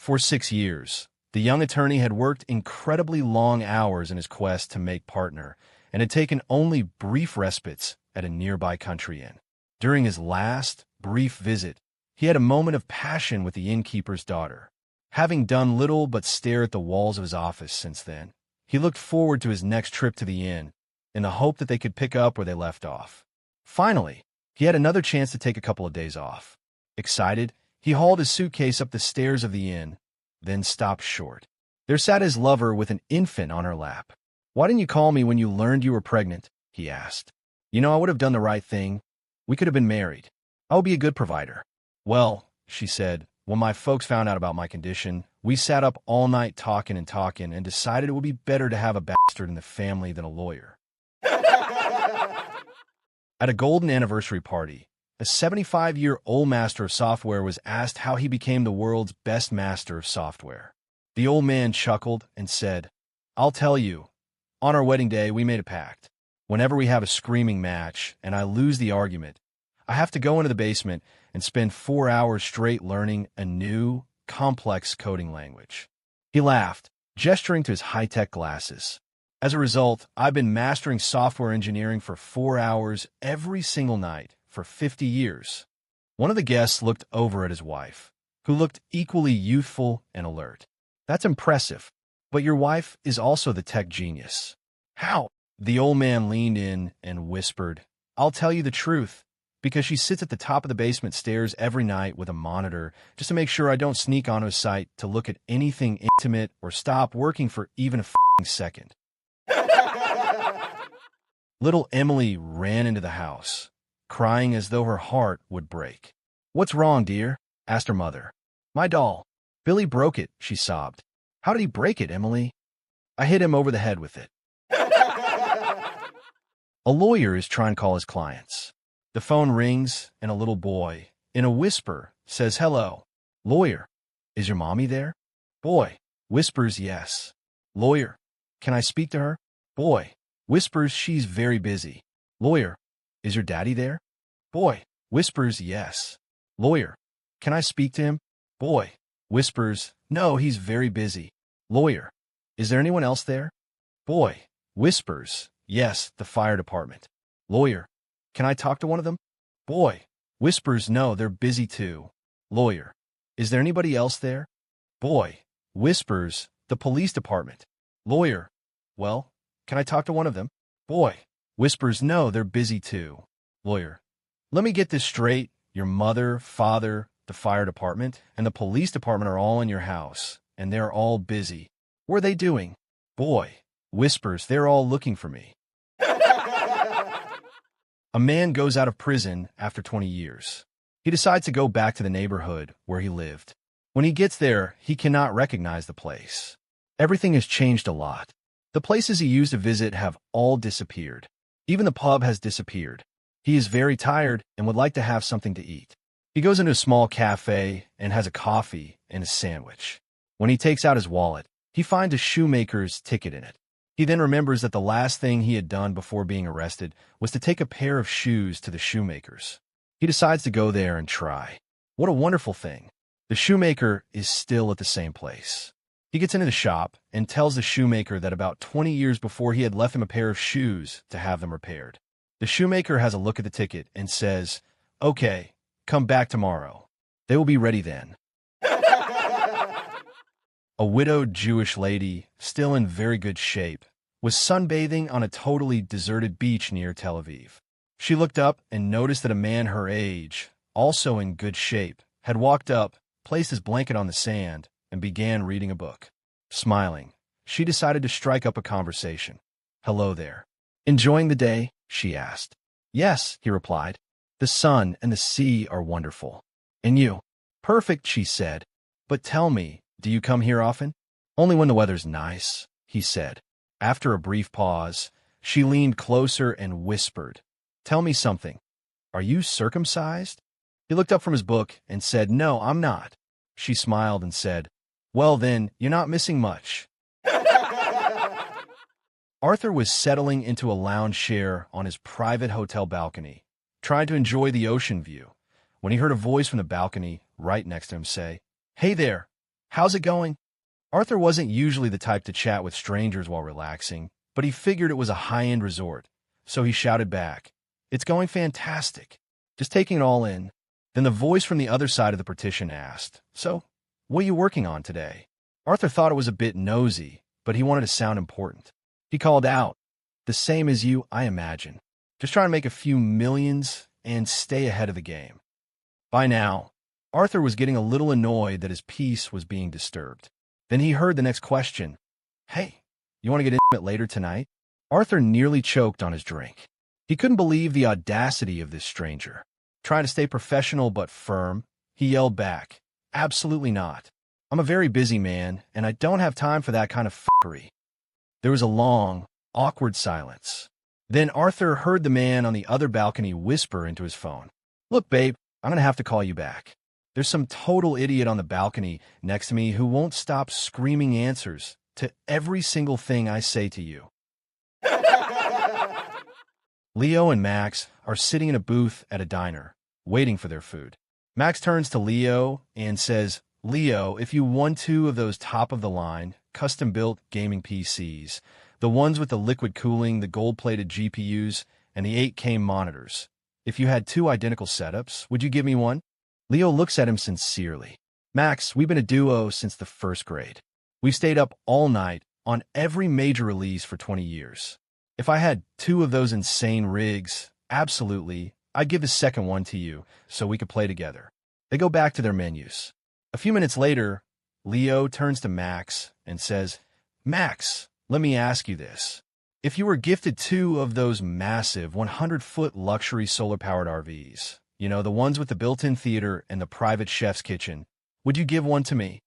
For 6 years, the young attorney had worked incredibly long hours in his quest to make partner and had taken only brief respites at a nearby country inn. During his last, brief visit, he had a moment of passion with the innkeeper's daughter. Having done little but stare at the walls of his office since then, he looked forward to his next trip to the inn in the hope that they could pick up where they left off. Finally, he had another chance to take a couple of days off. Excited, he hauled his suitcase up the stairs of the inn, then stopped short. There sat his lover with an infant on her lap. "Why didn't you call me when you learned you were pregnant?" he asked. "You know, I would have done the right thing. We could have been married. I would be a good provider." "Well," she said, "when my folks found out about my condition, we sat up all night talking and decided it would be better to have a bastard in the family than a lawyer." At a golden anniversary party, a 75-year-old master of software was asked how he became the world's best master of software. The old man chuckled and said, "I'll tell you. On our wedding day, we made a pact. Whenever we have a screaming match and I lose the argument, I have to go into the basement and spend 4 hours straight learning a new, complex coding language." He laughed, gesturing to his high-tech glasses. "As a result, I've been mastering software engineering for 4 hours every single night for 50 years. One of the guests looked over at his wife, who looked equally youthful and alert. "That's impressive, but your wife is also the tech genius." "How?" The old man leaned in and whispered, "I'll tell you the truth, because she sits at the top of the basement stairs every night with a monitor just to make sure I don't sneak onto his site to look at anything intimate or stop working for even a f***ing second." Little Emily ran into the house, crying as though her heart would break. "What's wrong, dear?" asked her mother. "My doll. Billy broke it," she sobbed. "How did he break it, Emily?" "I hit him over the head with it." A lawyer is trying to call his clients. The phone rings, and a little boy, in a whisper, says, "Hello." "Lawyer, is your mommy there?" Boy whispers, "Yes." "Lawyer, can I speak to her?" Boy whispers, "She's very busy." "Lawyer, is your daddy there?" Boy whispers, "Yes." "Lawyer, can I speak to him?" Boy whispers, "No, he's very busy." "Lawyer, is there anyone else there?" Boy whispers, "Yes, the fire department." "Lawyer, can I talk to one of them?" Boy whispers, "No, they're busy too." "Lawyer, is there anybody else there?" Boy whispers, "The police department." "Lawyer, well, can I talk to one of them?" Boy whispers, "No, they're busy too." "Lawyer, let me get this straight. Your mother, father, the fire department, and the police department are all in your house, and they're all busy. What are they doing?" Boy whispers, "They're all looking for me." A man goes out of prison after 20 years. He decides to go back to the neighborhood where he lived. When he gets there, he cannot recognize the place. Everything has changed a lot. The places he used to visit have all disappeared. Even the pub has disappeared. He is very tired and would like to have something to eat. He goes into a small cafe and has a coffee and a sandwich. When he takes out his wallet, he finds a shoemaker's ticket in it. He then remembers that the last thing he had done before being arrested was to take a pair of shoes to the shoemaker's. He decides to go there and try. What a wonderful thing. The shoemaker is still at the same place. He gets into the shop and tells the shoemaker that about 20 years before he had left him a pair of shoes to have them repaired. The shoemaker has a look at the ticket and says, "Okay, come back tomorrow. They will be ready then." A widowed Jewish lady, still in very good shape, was sunbathing on a totally deserted beach near Tel Aviv. She looked up and noticed that a man her age, also in good shape, had walked up, placed his blanket on the sand, and began reading a book. Smiling, she decided to strike up a conversation. "Hello there. Enjoying the day?" she asked. "Yes," he replied. "The sun and the sea are wonderful." "And you?" "Perfect," she said. "But tell me, do you come here often?" "Only when the weather's nice," he said. After a brief pause, she leaned closer and whispered, "Tell me something. Are you circumcised?" He looked up from his book and said, "No, I'm not." She smiled and said, "Well then, you're not missing much." Arthur was settling into a lounge chair on his private hotel balcony, trying to enjoy the ocean view, when he heard a voice from the balcony right next to him say, "Hey there, How's it going? Arthur wasn't usually the type to chat with strangers while relaxing, but he figured it was a high-end resort, so he shouted back, "It's going fantastic." Just taking it all in. Then the voice from the other side of the partition asked, "So, what are you working on today?" Arthur thought it was a bit nosy, but he wanted to sound important. He called out, "The same as you, I imagine. Just trying to make a few millions and stay ahead of the game." By now, Arthur was getting a little annoyed that his peace was being disturbed. Then he heard the next question. "Hey, you want to get intimate later tonight?" Arthur nearly choked on his drink. He couldn't believe the audacity of this stranger. Trying to stay professional but firm, he yelled back, "Absolutely not. I'm a very busy man, and I don't have time for that kind of f***ery." There was a long, awkward silence. Then Arthur heard the man on the other balcony whisper into his phone, "Look, babe, I'm going to have to call you back. There's some total idiot on the balcony next to me who won't stop screaming answers to every single thing I say to you." Leo and Max are sitting in a booth at a diner, waiting for their food. Max turns to Leo and says, "Leo, if you won 2 of those top-of-the-line, custom-built gaming PCs, the ones with the liquid cooling, the gold-plated GPUs, and the 8K monitors, if you had 2 identical setups, would you give me one?" Leo looks at him sincerely. "Max, we've been a duo since the 1st grade. We've stayed up all night on every major release for 20 years. If I had 2 of those insane rigs, absolutely, I'd give the second one to you so we could play together." They go back to their menus. A few minutes later, Leo turns to Max and says, "Max, let me ask you this. If you were gifted 2 of those massive 100-foot luxury solar-powered RVs, the ones with the built-in theater and the private chef's kitchen, would you give one to me?"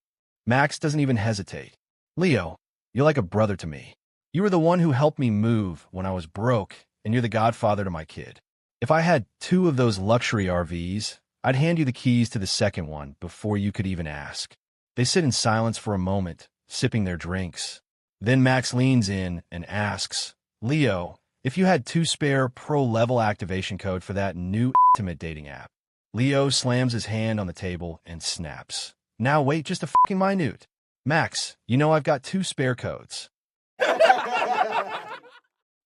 Max doesn't even hesitate. "Leo, you're like a brother to me. You were the one who helped me move when I was broke, and you're the godfather to my kid. If I had 2 of those luxury RVs, I'd hand you the keys to the second one before you could even ask." They sit in silence for a moment, sipping their drinks. Then Max leans in and asks, "Leo, if you had 2 spare pro-level activation code for that new intimate dating app." Leo slams his hand on the table and snaps, "Now wait just a fucking minute. Max, I've got 2 spare codes."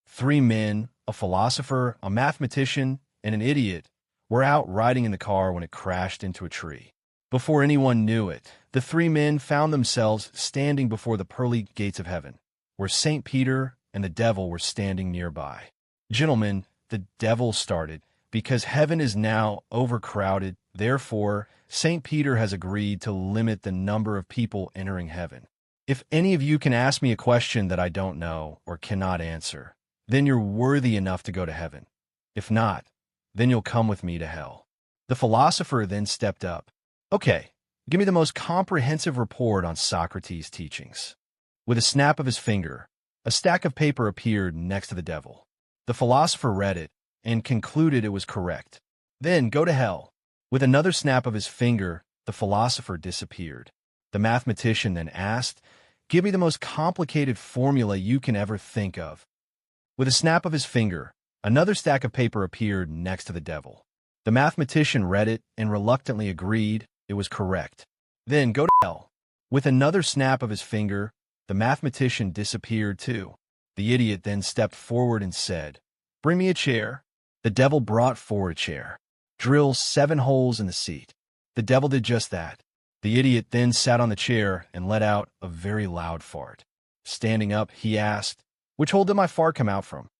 3 men, a philosopher, a mathematician, and an idiot, were out riding in the car when it crashed into a tree. Before anyone knew it, the 3 men found themselves standing before the pearly gates of heaven, where St. Peter and the devil were standing nearby. "Gentlemen," the devil started, "because heaven is now overcrowded, therefore St. Peter has agreed to limit the number of people entering heaven. If any of you can ask me a question that I don't know or cannot answer, then you're worthy enough to go to heaven. If not, then you'll come with me to hell." The philosopher then stepped up. "Okay, give me the most comprehensive report on Socrates' teachings." With a snap of his finger, a stack of paper appeared next to the devil. The philosopher read it and concluded it was correct. "Then go to hell." With another snap of his finger, the philosopher disappeared. The mathematician then asked, "Give me the most complicated formula you can ever think of." With a snap of his finger, another stack of paper appeared next to the devil. The mathematician read it and reluctantly agreed it was correct. "Then go to hell." With another snap of his finger, the mathematician disappeared too. The idiot then stepped forward and said, "Bring me a chair." The devil brought forward a chair. "Drill 7 holes in the seat." The devil did just that. The idiot then sat on the chair and let out a very loud fart. Standing up, he asked, "Which hole did my fart come out from?"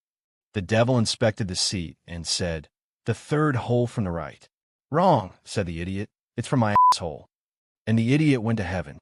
The devil inspected the seat and said, "The 3rd hole from the right." "Wrong," said the idiot. "It's from my asshole." And the idiot went to heaven.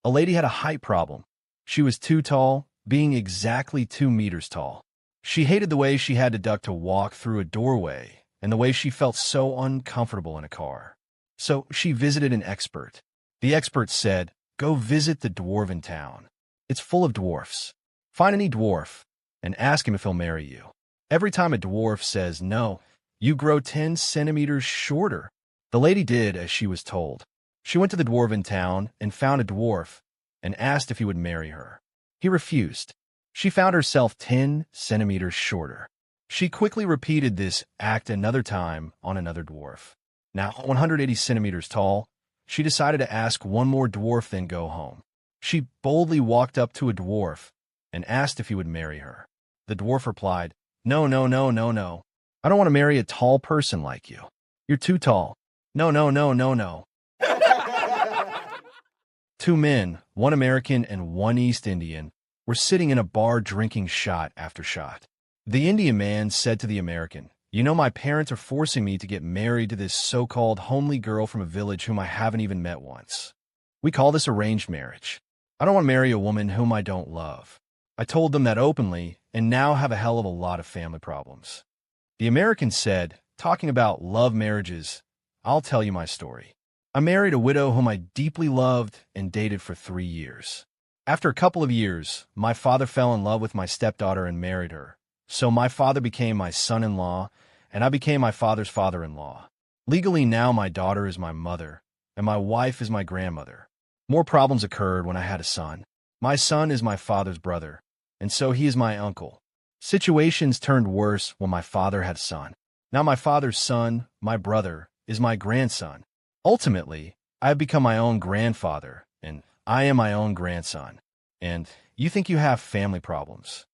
A lady had a height problem. She was too tall, being exactly 2 meters tall. She hated the way she had to duck to walk through a doorway and the way she felt so uncomfortable in a car. So she visited an expert. The expert said, "Go visit the dwarven town. It's full of dwarfs. Find any dwarf and ask him if he'll marry you. Every time a dwarf says no, you grow 10 centimeters shorter." The lady did as she was told. She went to the dwarven town and found a dwarf and asked if he would marry her. He refused. She found herself 10 centimeters shorter. She quickly repeated this act another time on another dwarf. Now 180 centimeters tall, she decided to ask one more dwarf, then go home. She boldly walked up to a dwarf and asked if he would marry her. The dwarf replied, "No, no, no, no, no. I don't want to marry a tall person like you. You're too tall. No, no, no, no, no." Two men, one American and one East Indian, were sitting in a bar drinking shot after shot. The Indian man said to the American, "You know, my parents are forcing me to get married to this so-called homely girl from a village whom I haven't even met once. We call this arranged marriage. I don't want to marry a woman whom I don't love. I told them that openly and now have a hell of a lot of family problems." The American said, "Talking about love marriages, I'll tell you my story. I married a widow whom I deeply loved and dated for 3 years. After a couple of years, my father fell in love with my stepdaughter and married her. So my father became my son-in-law, and I became my father's father-in-law. Legally now my daughter is my mother, and my wife is my grandmother. More problems occurred when I had a son. My son is my father's brother, and so he is my uncle. Situations turned worse when my father had a son. Now my father's son, my brother, is my grandson. Ultimately, I have become my own grandfather, and I am my own grandson. And you think you have family problems."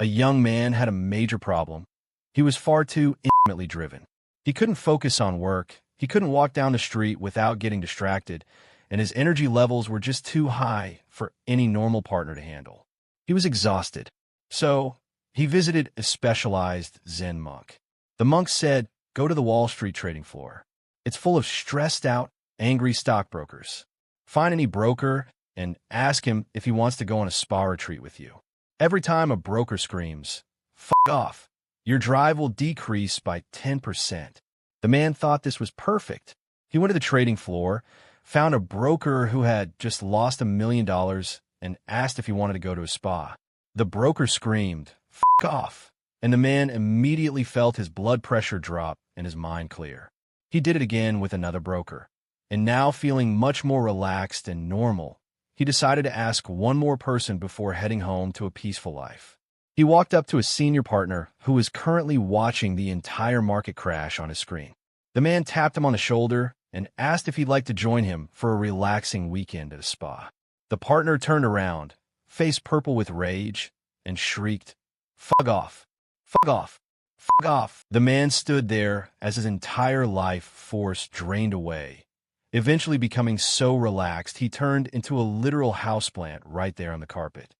A young man had a major problem. He was far too intimately driven. He couldn't focus on work, he couldn't walk down the street without getting distracted, and his energy levels were just too high for any normal partner to handle. He was exhausted. So, he visited a specialized Zen monk. The monk said, "Go to the Wall Street trading floor. It's full of stressed-out, angry stockbrokers. Find any broker and ask him if he wants to go on a spa retreat with you. Every time a broker screams, 'F off,' your drive will decrease by 10%. The man thought this was perfect. He went to the trading floor, found a broker who had just lost $1 million, and asked if he wanted to go to a spa. The broker screamed, 'F off,' and the man immediately felt his blood pressure drop and his mind clear. He did it again with another broker, and now feeling much more relaxed and normal, he decided to ask one more person before heading home to a peaceful life. He walked up to a senior partner who was currently watching the entire market crash on his screen. The man tapped him on the shoulder and asked if he'd like to join him for a relaxing weekend at a spa. The partner turned around, face purple with rage, and shrieked, "F off! F off! F off!" The man stood there as his entire life force drained away, eventually becoming so relaxed he turned into a literal houseplant right there on the carpet.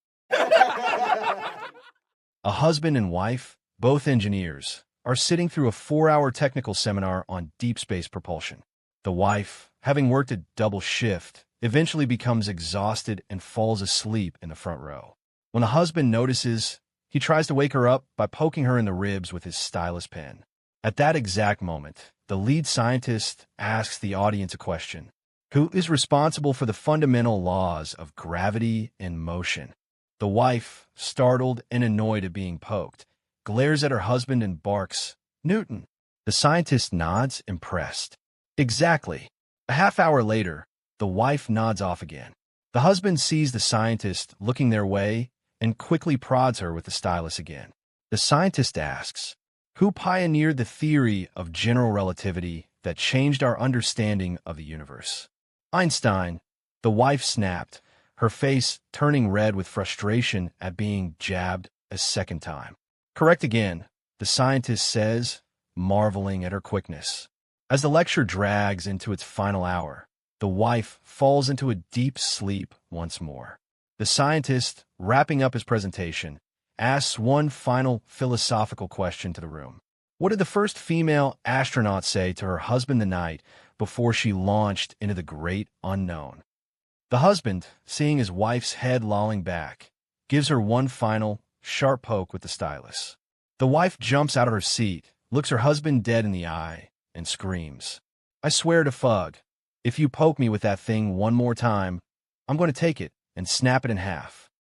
A husband and wife, both engineers, are sitting through a 4-hour technical seminar on deep space propulsion. The wife, having worked a double shift, eventually becomes exhausted and falls asleep in the front row. When the husband notices, he tries to wake her up by poking her in the ribs with his stylus pen. At that exact moment, the lead scientist asks the audience a question: who is responsible for the fundamental laws of gravity and motion? The wife, startled and annoyed at being poked, glares at her husband and barks, "Newton." The scientist nods, impressed. "Exactly." A half hour later, the wife nods off again. The husband sees the scientist looking their way and quickly prods her with the stylus again. The scientist asks, "Who pioneered the theory of general relativity that changed our understanding of the universe?" "Einstein." The wife snapped, her face turning red with frustration at being jabbed a second time. "Correct again," the scientist says, marveling at her quickness. As the lecture drags into its final hour, the wife falls into a deep sleep once more. The scientist, wrapping up his presentation, asks one final philosophical question to the room. What did the first female astronaut say to her husband the night before she launched into the great unknown? The husband, seeing his wife's head lolling back, gives her one final, sharp poke with the stylus. The wife jumps out of her seat, looks her husband dead in the eye, and screams, "I swear to Fug, if you poke me with that thing one more time, I'm going to take it and snap it in half."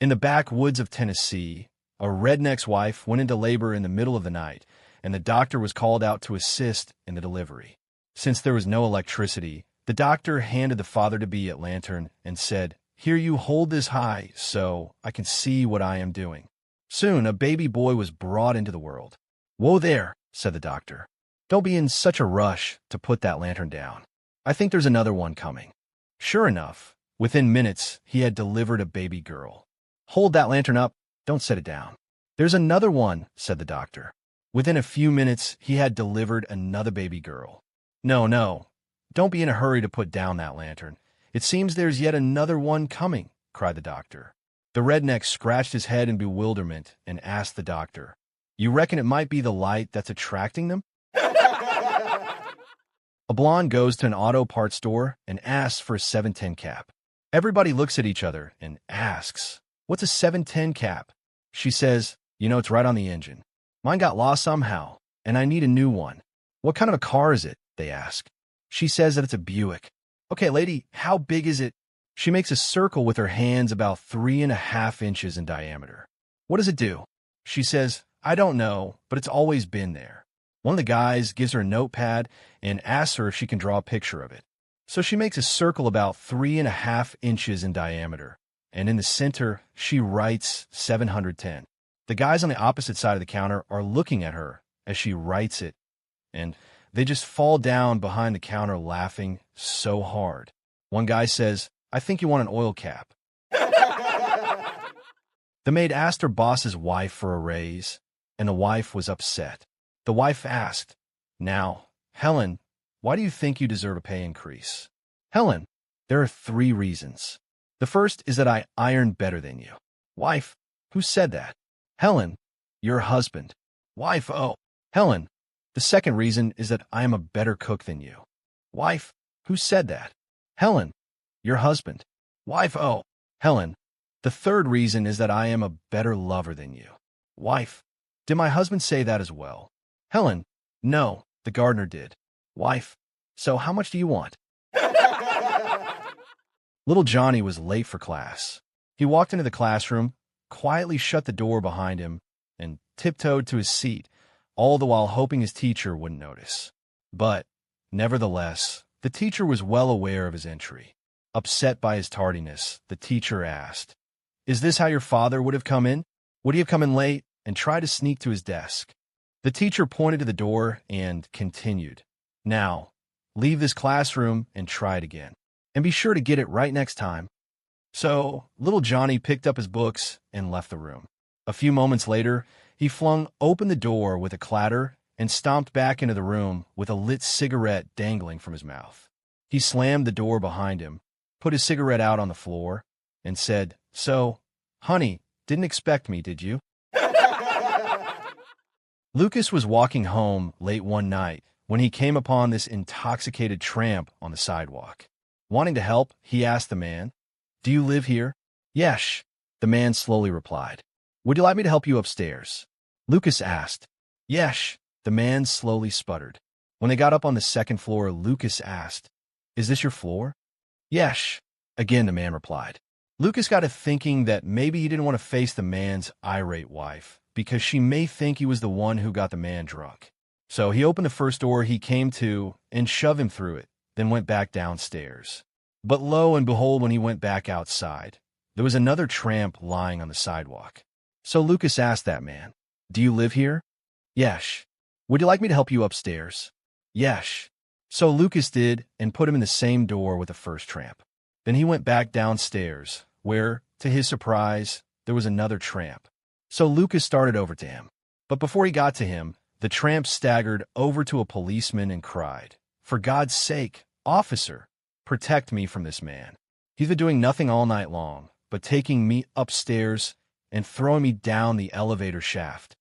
In the backwoods of Tennessee, a redneck's wife went into labor in the middle of the night, and the doctor was called out to assist in the delivery. Since there was no electricity, the doctor handed the father-to-be a lantern and said, "Here, you hold this high so I can see what I am doing." Soon, a baby boy was brought into the world. "Whoa there," said the doctor. Don't be in such a rush to put that lantern down. I think there's another one coming. Sure enough, within minutes, he had delivered a baby girl. Hold that lantern up, don't set it down. There's another one, said the doctor. Within a few minutes, he had delivered another baby girl. No, no, don't be in a hurry to put down that lantern. It seems there's yet another one coming, cried the doctor. The redneck scratched his head in bewilderment and asked the doctor, You reckon it might be the light that's attracting them? A blonde goes to an auto parts store and asks for a 710 cap. Everybody looks at each other and asks, What's a 710 cap? She says, It's right on the engine. Mine got lost somehow, and I need a new one. What kind of a car is it? They ask. She says that it's a Buick. Okay, lady, how big is it? She makes a circle with her hands about 3.5 inches in diameter. What does it do? She says, I don't know, but it's always been there. One of the guys gives her a notepad and asks her if she can draw a picture of it. So she makes a circle about 3.5 inches in diameter, and in the center, she writes 710. The guys on the opposite side of the counter are looking at her as she writes it, and they just fall down behind the counter laughing so hard. One guy says, I think you want an oil cap. The maid asked her boss's wife for a raise, and the wife was upset. The wife asked, Now, Helen, why do you think you deserve a pay increase? Helen, there are 3 reasons. The first is that I iron better than you. Wife, who said that? Helen, your husband. Wife, oh. Helen, the second reason is that I am a better cook than you. Wife, who said that? Helen, your husband. Wife, oh. Helen, the third reason is that I am a better lover than you. Wife, did my husband say that as well? Helen, no, the gardener did. Wife, so how much do you want? Little Johnny was late for class. He walked into the classroom, quietly shut the door behind him, and tiptoed to his seat, all the while hoping his teacher wouldn't notice. But, nevertheless, the teacher was well aware of his entry. Upset by his tardiness, the teacher asked, Is this how your father would have come in? Would he have come in late and tried to sneak to his desk? The teacher pointed to the door and continued, Now, leave this classroom and try it again. And be sure to get it right next time. So, little Johnny picked up his books and left the room. A few moments later, he flung open the door with a clatter and stomped back into the room with a lit cigarette dangling from his mouth. He slammed the door behind him, put his cigarette out on the floor, and said, So, honey, didn't expect me, did you? Lucas was walking home late one night when he came upon this intoxicated tramp on the sidewalk. Wanting to help, he asked the man, Do you live here? Yes, the man slowly replied. Would you like me to help you upstairs? Lucas asked. Yes, the man slowly sputtered. When they got up on the second floor, Lucas asked, Is this your floor? Yes, again the man replied. Lucas got to thinking that maybe he didn't want to face the man's irate wife, because she may think he was the one who got the man drunk. So he opened the first door he came to and shoved him through it, then went back downstairs. But lo and behold, when he went back outside, there was another tramp lying on the sidewalk. So Lucas asked that man, Do you live here? Yes. Would you like me to help you upstairs? Yes. So Lucas did and put him in the same door with the first tramp. Then he went back downstairs, where, to his surprise, there was another tramp. So Lucas started over to him. But before he got to him, the tramp staggered over to a policeman and cried, For God's sake, officer, protect me from this man. He's been doing nothing all night long, but taking me upstairs and throwing me down the elevator shaft.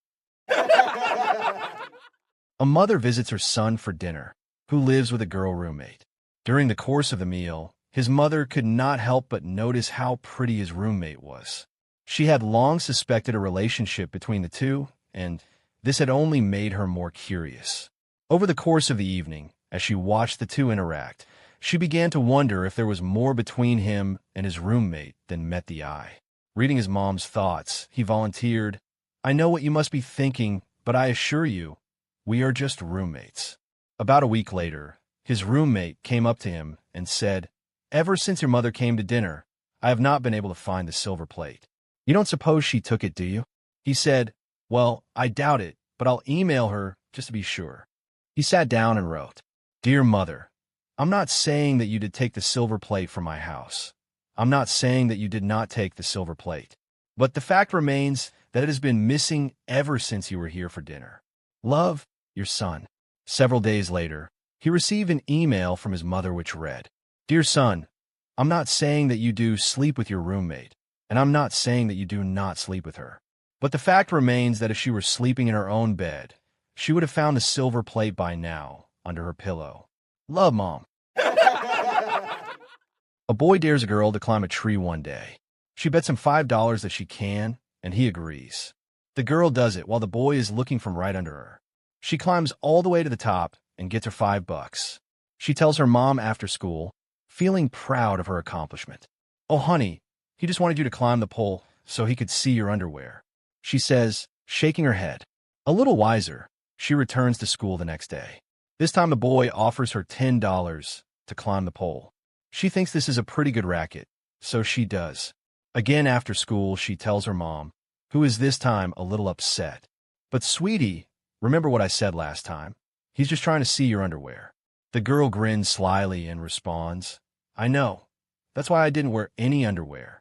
A mother visits her son for dinner, who lives with a girl roommate. During the course of the meal, his mother could not help but notice how pretty his roommate was. She had long suspected a relationship between the two, and this had only made her more curious. Over the course of the evening, as she watched the two interact, she began to wonder if there was more between him and his roommate than met the eye. Reading his mom's thoughts, he volunteered, I know what you must be thinking, but I assure you, we are just roommates. About a week later, his roommate came up to him and said, Ever since your mother came to dinner, I have not been able to find the silver plate. You don't suppose she took it, do you? He said, Well, I doubt it, but I'll email her just to be sure. He sat down and wrote, "Dear Mother, I'm not saying that you did take the silver plate from my house. I'm not saying that you did not take the silver plate. But the fact remains that it has been missing ever since you were here for dinner. Love, your son." Several days later, he received an email from his mother which read, "Dear son, I'm not saying that you do sleep with your roommate, and I'm not saying that you do not sleep with her. But the fact remains that if she were sleeping in her own bed, she would have found the silver plate by now under her pillow. Love, Mom." A boy dares a girl to climb a tree one day. She bets him $5 that she can, and he agrees. The girl does it while the boy is looking from right under her. She climbs all the way to the top and gets her $5. She tells her mom after school, feeling proud of her accomplishment. "Oh, honey, he just wanted you to climb the pole so he could see your underwear," she says, shaking her head. A little wiser, she returns to school the next day. This time the boy offers her $10 to climb the pole. She thinks this is a pretty good racket, so she does. Again after school, she tells her mom, who is this time a little upset. "But sweetie, remember what I said last time? He's just trying to see your underwear." The girl grins slyly and responds, "I know. That's why I didn't wear any underwear."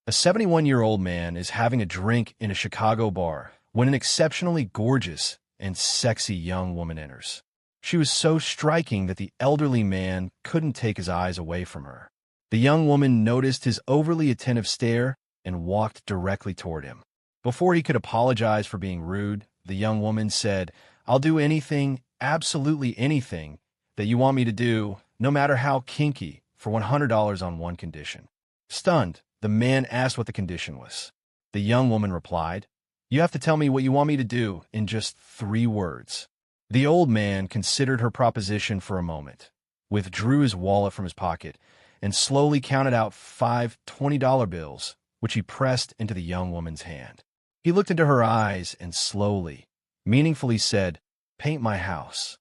A 71-year-old man is having a drink in a Chicago bar when an exceptionally gorgeous and sexy young woman enters. She was so striking that the elderly man couldn't take his eyes away from her. The young woman noticed his overly attentive stare and walked directly toward him. Before he could apologize for being rude, the young woman said, "I'll do anything, absolutely anything, that you want me to do, no matter how kinky, for $100 on one condition." Stunned, the man asked what the condition was. The young woman replied, "You have to tell me what you want me to do in just 3 words." The old man considered her proposition for a moment, withdrew his wallet from his pocket, and slowly counted out 5 $20 bills, which he pressed into the young woman's hand. He looked into her eyes and slowly, meaningfully said, "Paint my house."